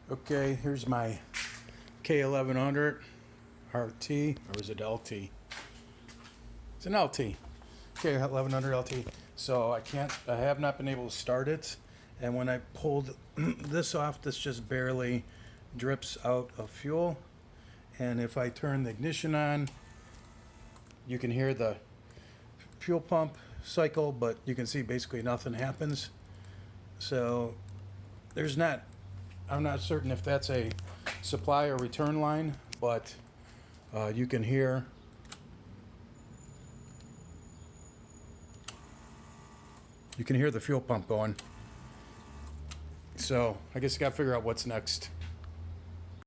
Okay, here's my K1100 RT, or is it LT? It's an LT. K1100 LT. So I have not been able to start it. And when I pulled this off, this just barely drips out of fuel. And if I turn the ignition on, you can hear the fuel pump cycle, but you can see basically nothing happens. So I'm not certain if that's a supply or return line, but you can hear the fuel pump going. So I guess you got to figure out what's next.